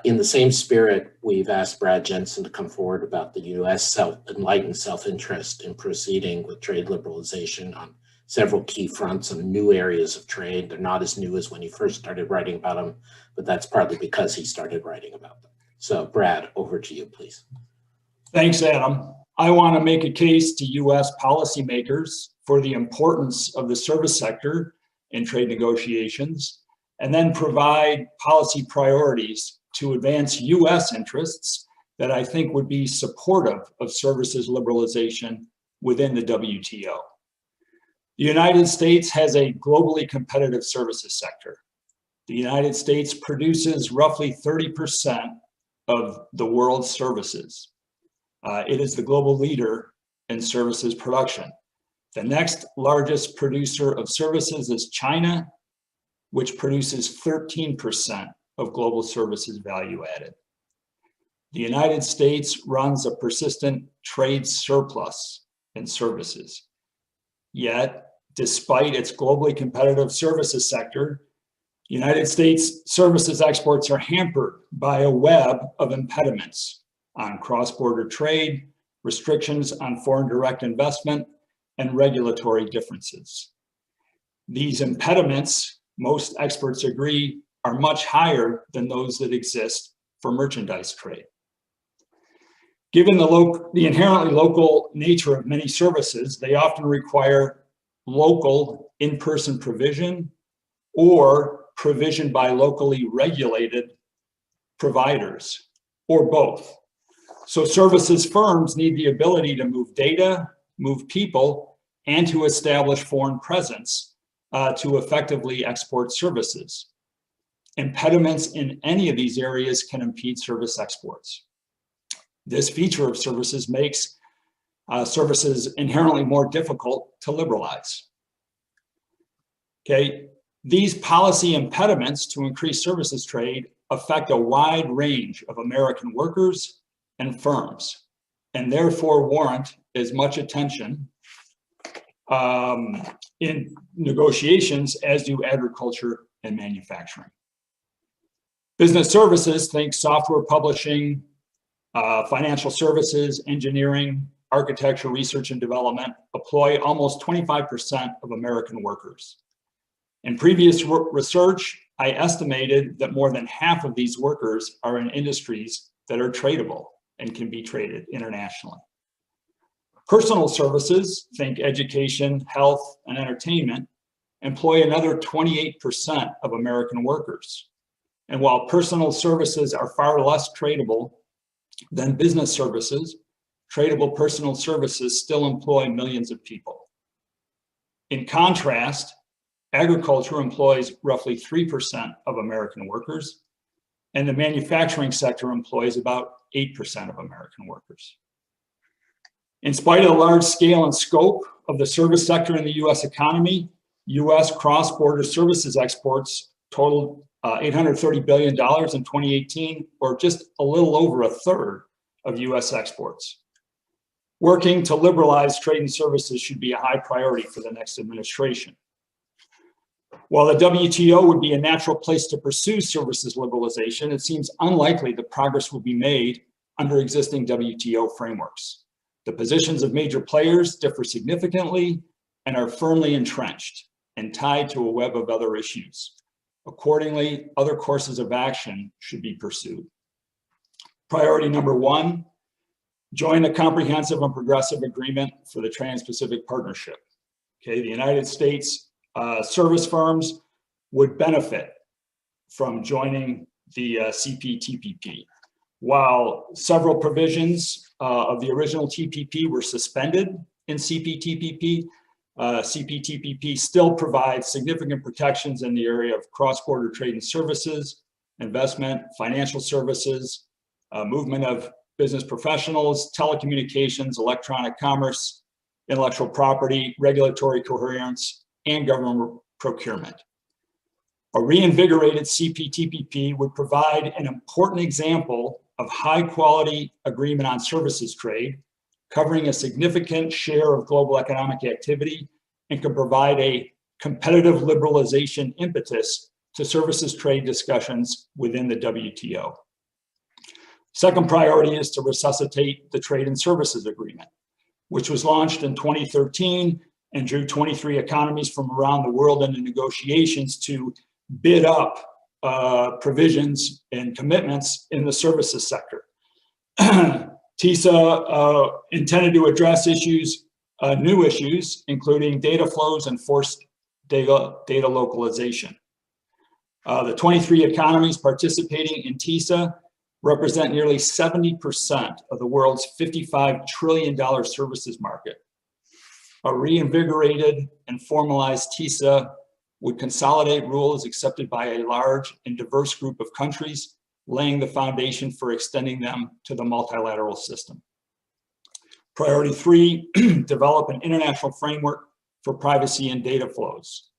Speaker 1: In the same spirit, we've asked Brad Jensen to come forward about the US enlightened self-interest in proceeding with trade liberalization on several key fronts and new areas of trade. They're not as new as when he first started writing about them, but that's partly because he started writing about them. So Brad, over to you, please.
Speaker 5: Thanks, Adam. I want to make a case to US policymakers for the importance of the service sector in trade negotiations, and then provide policy priorities to advance US interests that I think would be supportive of services liberalization within the WTO. The United States has a globally competitive services sector. The United States produces roughly 30% of the world's services. It is the global leader in services production. The next largest producer of services is China, which produces 13% of global services value added. the United States runs a persistent trade surplus in services. Yet, despite its globally competitive services sector, United States services exports are hampered by a web of impediments on cross-border trade, restrictions on foreign direct investment, and regulatory differences. These impediments, most experts agree, are much higher than those that exist for merchandise trade. Given the inherently local nature of many services, they often require local in-person provision or provision by locally regulated providers, or both. So services firms need the ability to move data, move people, and to establish foreign presence to effectively export services. Impediments in any of these areas can impede service exports. This feature of services makes services inherently more difficult to liberalize. Okay, these policy impediments to increase services trade affect a wide range of American workers and firms, and therefore warrant as much attention in negotiations as do agriculture and manufacturing. Business services, think software publishing, financial services, engineering, architecture, research and development, employ almost 25% of American workers. In previous research, I estimated that more than half of these workers are in industries that are tradable and can be traded internationally. Personal services, think education, health, and entertainment, employ another 28% of American workers. And while personal services are far less tradable than business services, tradable personal services still employ millions of people. In contrast, agriculture employs roughly 3% of American workers, and the manufacturing sector employs about 8% of American workers. In spite of the large scale and scope of the service sector in the US economy, US cross-border services exports totaled $830 billion in 2018, or just a little over a third of US exports. Working to liberalize trade and services should be a high priority for the next administration. While the WTO would be a natural place to pursue services liberalization, it seems unlikely that progress will be made under existing WTO frameworks. The positions of major players differ significantly and are firmly entrenched and tied to a web of other issues. Accordingly, other courses of action should be pursued. Priority number one, join the comprehensive and progressive agreement for the Trans-Pacific Partnership. Okay, the United States service firms would benefit from joining the CPTPP. While several provisions of the original TPP were suspended in CPTPP, CPTPP still provides significant protections in the area of cross-border trade and services, investment, financial services, movement of business professionals, telecommunications, electronic commerce, intellectual property, regulatory coherence, and government procurement. A reinvigorated CPTPP would provide an important example of high-quality agreement on services trade, covering a significant share of global economic activity, and can provide a competitive liberalization impetus to services trade discussions within the WTO. Second priority is to resuscitate the Trade and Services Agreement, which was launched in 2013 and drew 23 economies from around the world into negotiations to bid up provisions and commitments in the services sector. TISA intended to address issues, new issues, including data flows and forced data localization. The 23 economies participating in TISA represent nearly 70% of the world's $55 trillion services market. A reinvigorated and formalized TISA would consolidate rules accepted by a large and diverse group of countries, laying the foundation for extending them to the multilateral system. Priority three, develop an international framework for privacy and data flows.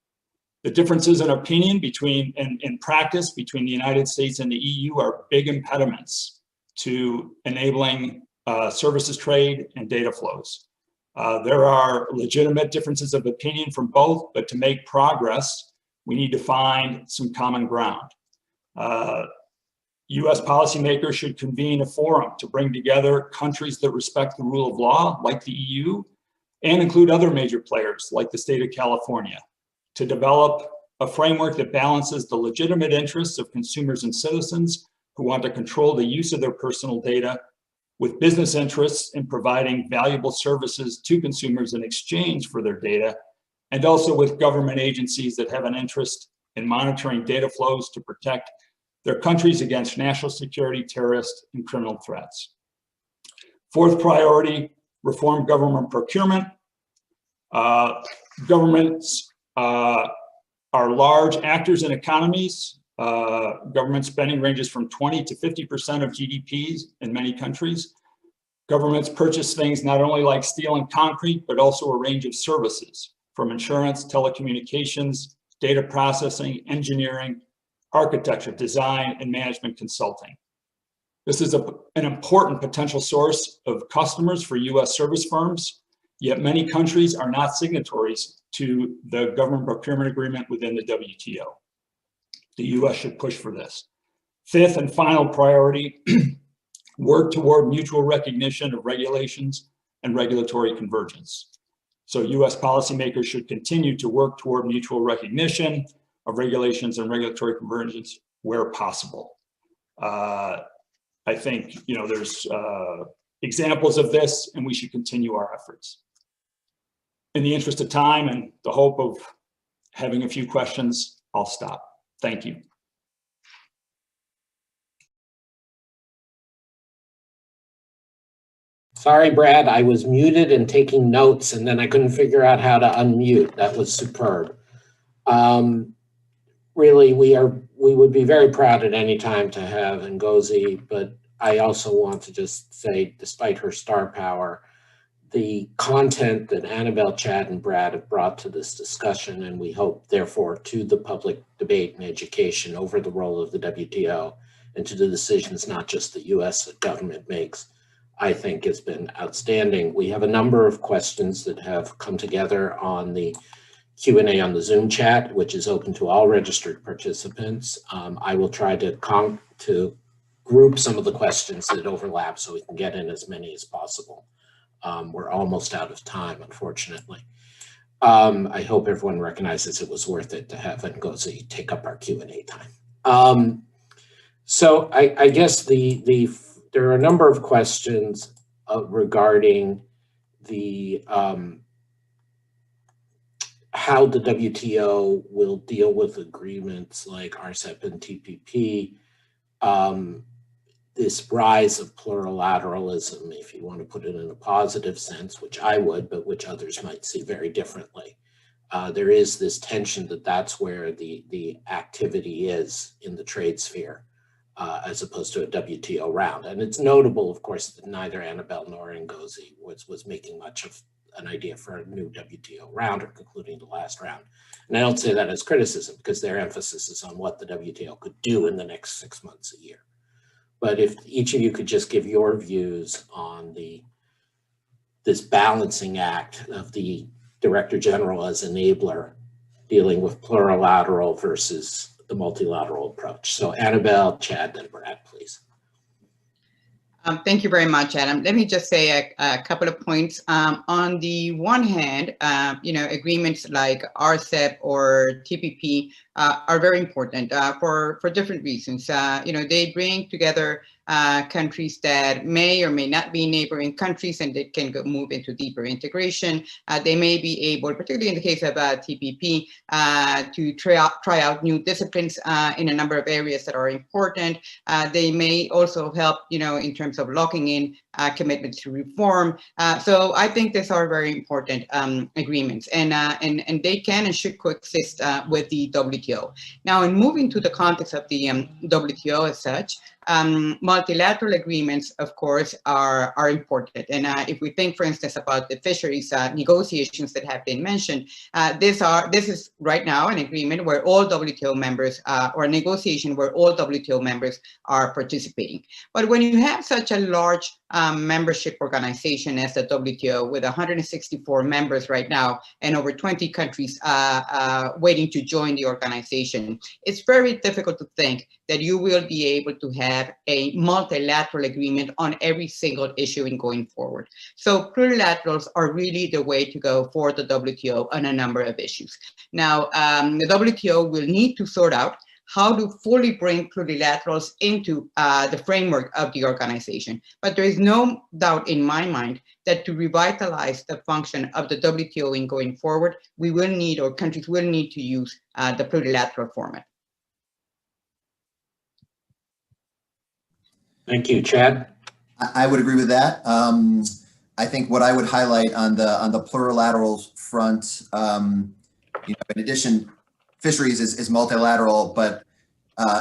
Speaker 5: The differences in opinion in practice between the United States and the EU are big impediments to enabling services trade and data flows. There are legitimate differences of opinion from both, but to make progress, we need to find some common ground. US policymakers should convene a forum to bring together countries that respect the rule of law, like the EU, and include other major players, like the state of California, to develop a framework that balances the legitimate interests of consumers and citizens who want to control the use of their personal data with business interests in providing valuable services to consumers in exchange for their data, and also with government agencies that have an interest in monitoring data flows to protect their countries against national security, terrorist, and criminal threats. Fourth priority, reform government procurement. Governments are large actors in economies. Government spending ranges from 20 to 50% of GDPs in many countries. Governments purchase things not only like steel and concrete, but also a range of services, from insurance, telecommunications, data processing, engineering, architecture, design, and management consulting. This is an important potential source of customers for US service firms, yet many countries are not signatories to the government procurement agreement within the WTO. The US should push for this. Fifth and final priority, work toward mutual recognition of regulations and regulatory convergence. So US policymakers should continue to work toward mutual recognition of regulations and regulatory convergence where possible. I think there's examples of this, and we should continue our efforts. In the interest of time and the hope of having a few questions, I'll stop. Thank you.
Speaker 1: Sorry, Brad, I was muted and taking notes, and then I couldn't figure out how to unmute. That was superb. Really, we would be very proud at any time to have Ngozi, but I also want to just say, despite her star power, the content that Anabel, Chad, and Brad have brought to this discussion, and we hope, therefore, to the public debate and education over the role of the WTO and to the decisions not just the US government makes, I think has been outstanding. We have a number of questions that have come together on the Q&A on the Zoom chat, which is open to all registered participants. I will try to group some of the questions that overlap so we can get in as many as possible. We're almost out of time, unfortunately. I hope everyone recognizes it was worth it to have Ngozi take up our Q&A time. So I guess there are a number of questions regarding the how the WTO will deal with agreements like RCEP and TPP, this rise of plurilateralism, if you want to put it in a positive sense, which I would, but which others might see very differently. There is this tension that that's where the activity is in the trade sphere, as opposed to a WTO round. And it's notable, of course, that neither Anabel nor Ngozi was making much of an idea for a new WTO round or concluding the last round. And I don't say that as criticism, because their emphasis is on what the WTO could do in the next 6 months, a year. But if each of you could just give your views on this balancing act of the Director General as enabler dealing with plurilateral versus the multilateral approach. So Anabel, Chad, then Brad, please.
Speaker 2: Thank you very much, Adam. Let me just say a couple of points. On the one hand, agreements like RCEP or TPP are very important for different reasons. They bring together countries that may or may not be neighboring countries, and they can move into deeper integration. They may be able, particularly in the case of TPP, to try out new disciplines in a number of areas that are important. They may also help, in terms of locking in commitments to reform. So I think these are very important agreements, and they can and should coexist with the WTO. Now, in moving to the context of the WTO as such, multilateral agreements, of course, are important. And if we think, for instance, about the fisheries negotiations that have been mentioned, this is right now an agreement where all WTO members, or a negotiation where all WTO members are participating. But when you have such a large membership organization as the WTO, with 164 members right now and over 20 countries waiting to join the organization, it's very difficult to think that you will be able to have a multilateral agreement on every single issue in going forward. So plurilaterals are really the way to go for the WTO on a number of issues. Now, the WTO will need to sort out how to fully bring plurilaterals into the framework of the organization. But there is no doubt in my mind that to revitalize the function of the WTO in going forward, we will need, or countries will need, to use the plurilateral format.
Speaker 1: Thank you, Chad.
Speaker 4: I would agree with that. I think what I would highlight on the plurilateral front, in addition, fisheries is multilateral, but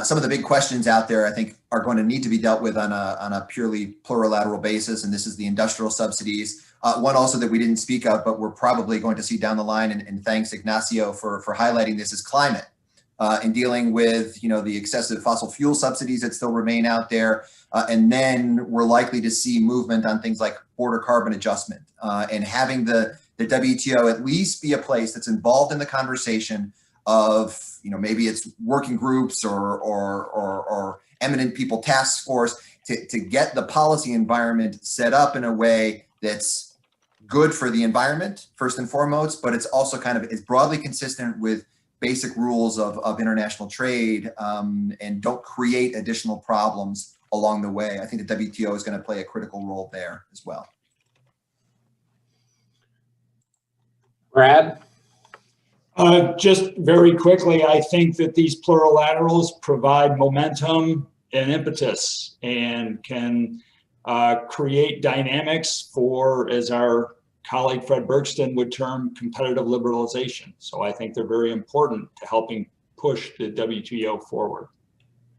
Speaker 4: some of the big questions out there, I think, are going to need to be dealt with on a purely plurilateral basis, and this is the industrial subsidies. One also that we didn't speak of, but we're probably going to see down the line, and thanks Ignacio for highlighting this, is climate. In dealing with the excessive fossil fuel subsidies that still remain out there, and then we're likely to see movement on things like border carbon adjustment, and having the WTO at least be a place that's involved in the conversation of, maybe it's working groups or eminent people task force to get the policy environment set up in a way that's good for the environment first and foremost, but it's also is broadly consistent with basic rules of international trade, and don't create additional problems along the way. I think the WTO is going to play a critical role there as well.
Speaker 1: Brad?
Speaker 5: Just very quickly, I think that these plurilaterals provide momentum and impetus and can create dynamics for, as our colleague Fred Bergston would term, competitive liberalization. So I think they're very important to helping push the WTO forward,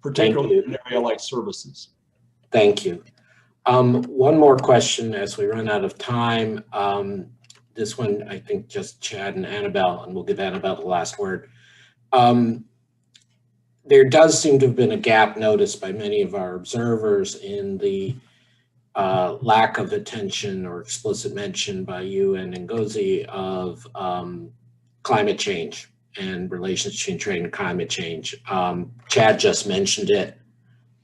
Speaker 5: particularly in an area like services. Thank you.
Speaker 1: One more question as we run out of time. This one, I think just Chad and Anabel, and we'll give Anabel the last word. There does seem to have been a gap noticed by many of our observers in the lack of attention or explicit mention by you and Ngozi of climate change and relations between trade and climate change. Chad just mentioned it,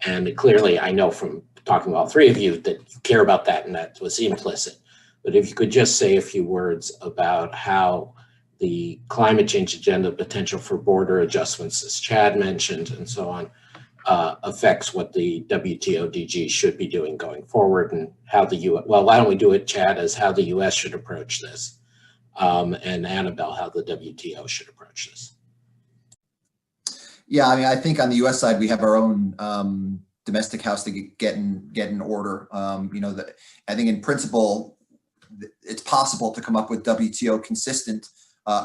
Speaker 1: and clearly I know from talking to all three of you that you care about that, and that was implicit. But if you could just say a few words about how the climate change agenda, potential for border adjustments, as Chad mentioned, and so on, affects what the WTO DG should be doing going forward, and how the U.S. Well, why don't we do it, Chad, as how the U.S. should approach this, and Anabel, how the WTO should approach this.
Speaker 4: Yeah, I think on the U.S. side, we have our own domestic house to get in order. I think in principle, it's possible to come up with WTO consistent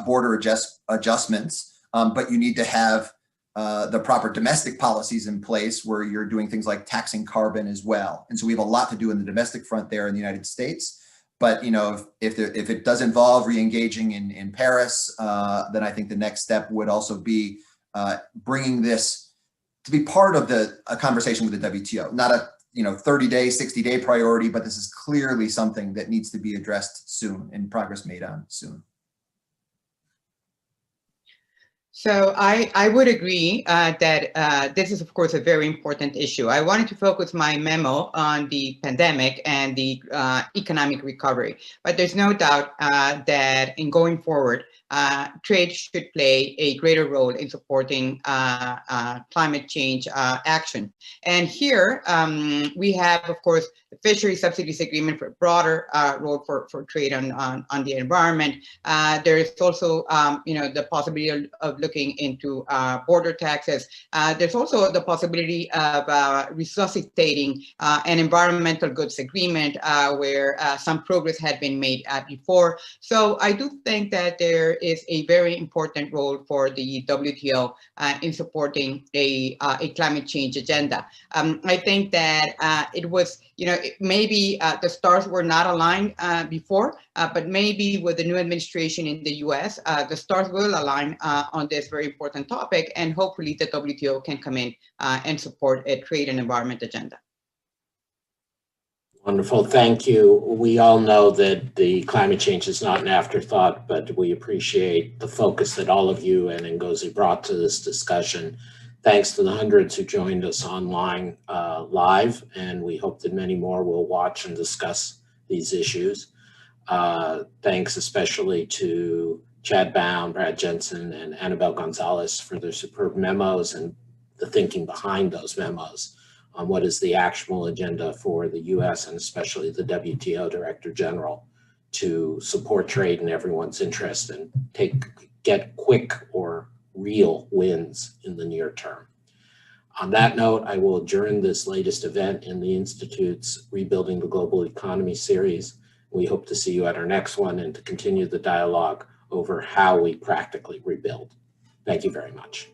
Speaker 4: border adjustments, but you need to have the proper domestic policies in place where you're doing things like taxing carbon as well. And so we have a lot to do in the domestic front there in the United States. But if it does involve re-engaging in Paris, then I think the next step would also be bringing this to be part of a conversation with the WTO, not a 30-day, 60-day priority, but this is clearly something that needs to be addressed soon and progress made on soon.
Speaker 2: So I would agree that this is, of course, a very important issue. I wanted to focus my memo on the pandemic and the economic recovery, but there's no doubt that in going forward, trade should play a greater role in supporting climate change action. And here we have, of course, the fishery subsidies agreement for a broader role for trade on the environment. There is also, the possibility of looking into border taxes. There's also the possibility of resuscitating an environmental goods agreement where some progress had been made before. So I do think that there is a very important role for the WTO in supporting a climate change agenda. I think that it was, maybe the stars were not aligned before, but maybe with the new administration in the US, the stars will align on this very important topic, and hopefully the WTO can come in and support a trade and environment agenda.
Speaker 1: Wonderful, thank you. We all know that the climate change is not an afterthought, but we appreciate the focus that all of you and Ngozi brought to this discussion. Thanks to the hundreds who joined us online live, and we hope that many more will watch and discuss these issues. Thanks especially to Chad Bown, Brad Jensen, and Anabel González for their superb memos and the thinking behind those memos on what is the actual agenda for the US and especially the WTO Director-General to support trade in everyone's interest and get quick or real wins in the near term. On that note, I will adjourn this latest event in the Institute's Rebuilding the Global Economy series. We hope to see you at our next one and to continue the dialogue over how we practically rebuild. Thank you very much.